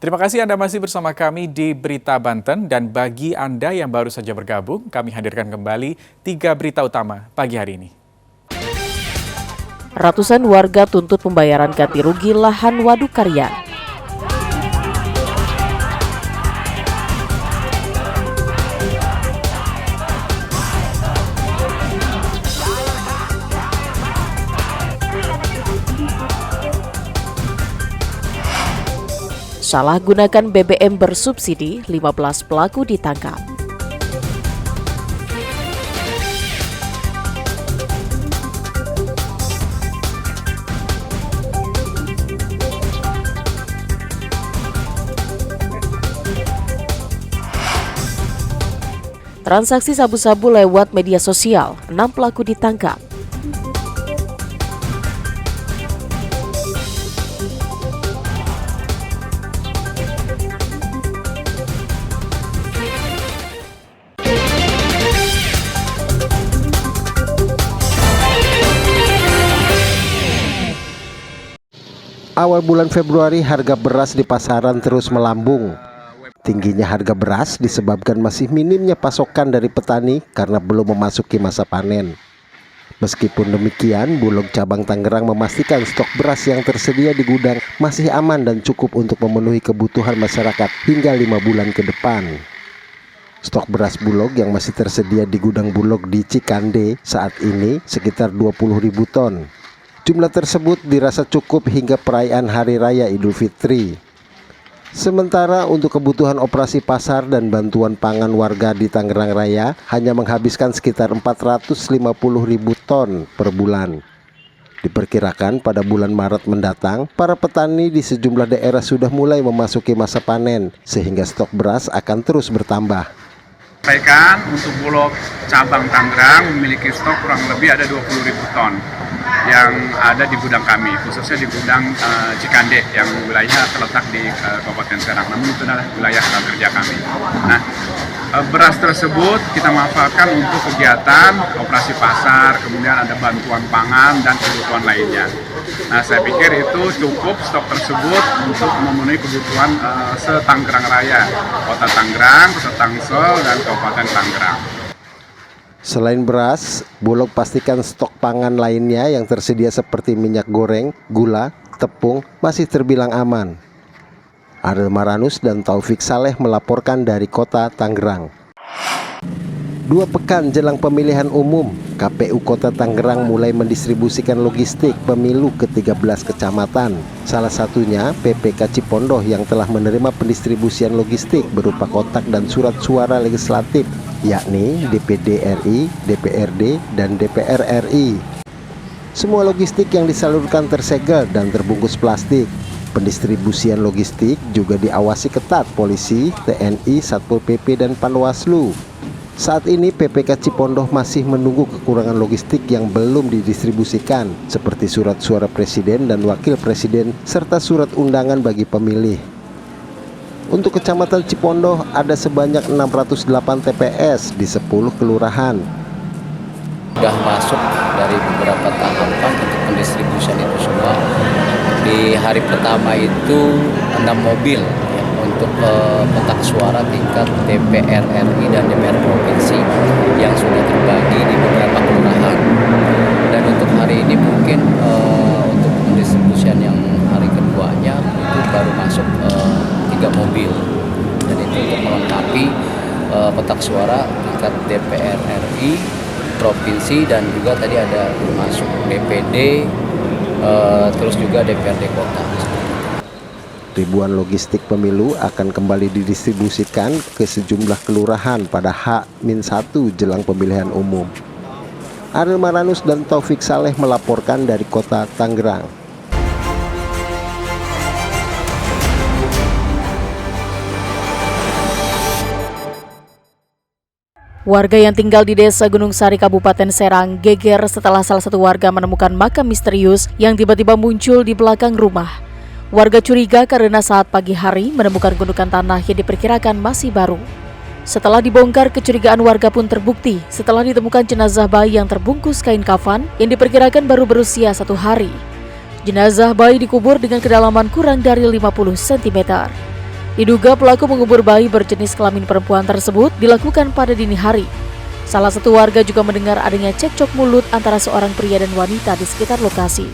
Terima kasih Anda masih bersama kami di Berita Banten, dan bagi Anda yang baru saja bergabung, kami hadirkan kembali 3 berita utama pagi hari ini. Ratusan warga tuntut pembayaran ganti rugi lahan waduk karya. Salah gunakan BBM bersubsidi, 15 pelaku ditangkap. Transaksi sabu-sabu lewat media sosial, 6 pelaku ditangkap. Awal bulan Februari, harga beras di pasaran terus melambung. Tingginya harga beras disebabkan masih minimnya pasokan dari petani karena belum memasuki masa panen. Meskipun demikian, Bulog Cabang Tangerang memastikan stok beras yang tersedia di gudang masih aman dan cukup untuk memenuhi kebutuhan masyarakat hingga 5 bulan ke depan. Stok beras Bulog yang masih tersedia di gudang Bulog di Cikande saat ini sekitar 20.000 ton. Jumlah tersebut dirasa cukup hingga perayaan Hari Raya Idul Fitri. Sementara untuk kebutuhan operasi pasar dan bantuan pangan warga di Tangerang Raya hanya menghabiskan sekitar 450.000 ton per bulan. Diperkirakan pada bulan Maret mendatang, para petani di sejumlah daerah sudah mulai memasuki masa panen, sehingga stok beras akan terus bertambah. Sampaikan untuk Bulog Cabang Tangerang memiliki stok kurang lebih ada 20.000 ton yang ada di gudang kami, khususnya di gudang Cikande yang wilayah terletak di Kabupaten Serang. Namun itu adalah wilayah kerja kami. Nah, beras tersebut kita manfaatkan untuk kegiatan operasi pasar, kemudian ada bantuan pangan dan kebutuhan lainnya. Nah, saya pikir itu cukup stok tersebut untuk memenuhi kebutuhan se-Tangerang Raya, Kota Tangerang, Kota Tangsel, dan Kabupaten Tangerang. Selain beras, Bulog pastikan stok pangan lainnya yang tersedia seperti minyak goreng, gula, tepung masih terbilang aman. Ariel Maranus dan Taufik Saleh melaporkan dari Kota Tangerang. 2 pekan jelang pemilihan umum, KPU Kota Tangerang mulai mendistribusikan logistik pemilu ke 13 kecamatan. Salah satunya PPK Cipondoh yang telah menerima pendistribusian logistik berupa kotak dan surat suara legislatif, yakni DPD RI, DPRD, dan DPR RI. Semua logistik yang disalurkan tersegel dan terbungkus plastik. Pendistribusian logistik juga diawasi ketat polisi, TNI, Satpol PP, dan Panwaslu. Saat ini PPK Cipondoh masih menunggu kekurangan logistik yang belum didistribusikan, seperti surat suara presiden dan wakil presiden, serta surat undangan bagi pemilih. Untuk Kecamatan Cipondoh ada sebanyak 608 TPS di 10 kelurahan. Sudah masuk dari beberapa tahapan untuk pendistribusian itu semua. Di hari pertama itu 6 mobil ya, untuk kotak suara tingkat DPR RI dan DPR provinsi yang sudah terbagi di beberapa kelurahan. Dan untuk hari ini mungkin untuk pendistribusian yang hari keduanya itu baru masuk 3 mobil, dan itu untuk melengkapi kotak suara tingkat DPR RI provinsi, dan juga tadi ada masuk DPD, terus juga DPRD kota. Ribuan logistik pemilu akan kembali didistribusikan ke sejumlah kelurahan pada H-1 jelang pemilihan umum. Ariel Maranus dan Taufik Saleh melaporkan dari Kota Tangerang. Warga yang tinggal di Desa Gunung Sari, Kabupaten Serang, geger setelah salah satu warga menemukan makam misterius yang tiba-tiba muncul di belakang rumah. Warga curiga karena saat pagi hari menemukan gundukan tanah yang diperkirakan masih baru. Setelah dibongkar, kecurigaan warga pun terbukti setelah ditemukan jenazah bayi yang terbungkus kain kafan yang diperkirakan baru berusia 1 hari. Jenazah bayi dikubur dengan kedalaman kurang dari 50 cm. Diduga pelaku mengubur bayi berjenis kelamin perempuan tersebut dilakukan pada dini hari. Salah satu warga juga mendengar adanya cekcok mulut antara seorang pria dan wanita di sekitar lokasi.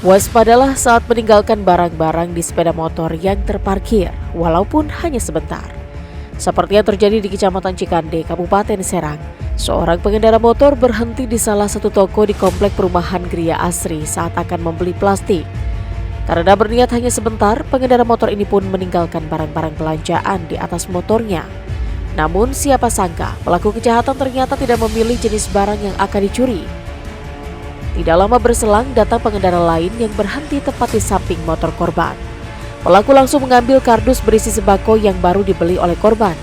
Waspadalah saat meninggalkan barang-barang di sepeda motor yang terparkir, walaupun hanya sebentar. Seperti yang terjadi di Kecamatan Cikande, Kabupaten Serang, seorang pengendara motor berhenti di salah satu toko di komplek perumahan Gria Asri saat akan membeli plastik. Karena berniat hanya sebentar, pengendara motor ini pun meninggalkan barang-barang belanjaan di atas motornya. Namun siapa sangka pelaku kejahatan ternyata tidak memilih jenis barang yang akan dicuri. Tidak lama berselang datang pengendara lain yang berhenti tepat di samping motor korban. Pelaku langsung mengambil kardus berisi sembako yang baru dibeli oleh korban.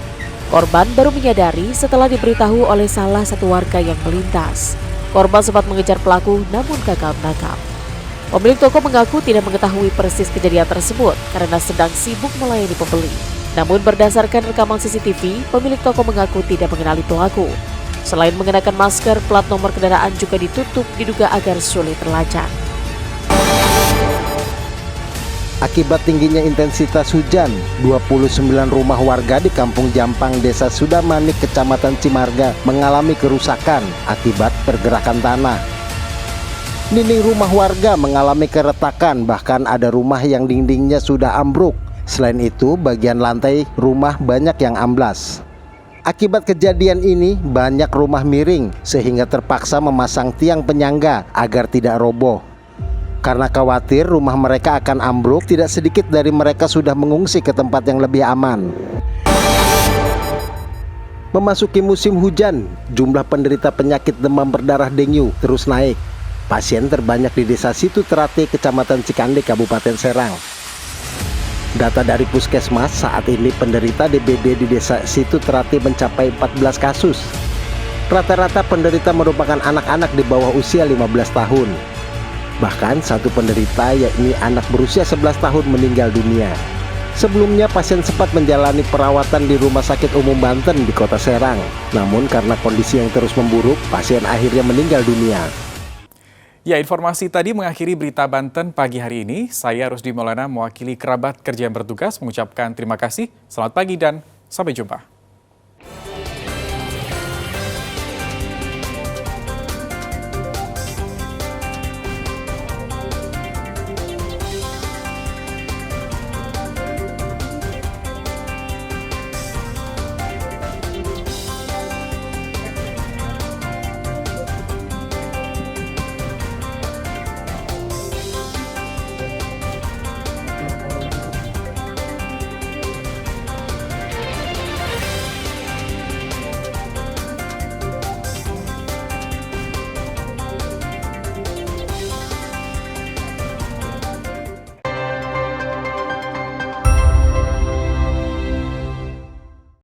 Korban baru menyadari setelah diberitahu oleh salah satu warga yang melintas. Korban sempat mengejar pelaku namun gagal menangkap. Pemilik toko mengaku tidak mengetahui persis kejadian tersebut karena sedang sibuk melayani pembeli. Namun berdasarkan rekaman CCTV, pemilik toko mengaku tidak mengenali pelaku. Selain mengenakan masker, plat nomor kendaraan juga ditutup diduga agar sulit terlacak. Akibat tingginya intensitas hujan, 29 rumah warga di Kampung Jampang, Desa Sudamanik, Kecamatan Cimarga mengalami kerusakan akibat pergerakan tanah. Dinding rumah warga mengalami keretakan, bahkan ada rumah yang dindingnya sudah ambruk. Selain itu, bagian lantai rumah banyak yang amblas. Akibat kejadian ini, banyak rumah miring sehingga terpaksa memasang tiang penyangga agar tidak roboh. Karena khawatir rumah mereka akan ambruk, tidak sedikit dari mereka sudah mengungsi ke tempat yang lebih aman. Memasuki musim hujan, jumlah penderita penyakit demam berdarah dengue terus naik. Pasien terbanyak di Desa Situ Terate, Kecamatan Cikande, Kabupaten Serang. Data dari Puskesmas, saat ini penderita DBD di Desa Situ Terate mencapai 14 kasus. Rata-rata penderita merupakan anak-anak di bawah usia 15 tahun. Bahkan satu penderita, yakni anak berusia 11 tahun, meninggal dunia. Sebelumnya pasien sempat menjalani perawatan di Rumah Sakit Umum Banten di Kota Serang. Namun karena kondisi yang terus memburuk, pasien akhirnya meninggal dunia. Ya, informasi tadi mengakhiri berita Banten pagi hari ini. Saya Rusdi Maulana mewakili kerabat kerja yang bertugas mengucapkan terima kasih, selamat pagi dan sampai jumpa.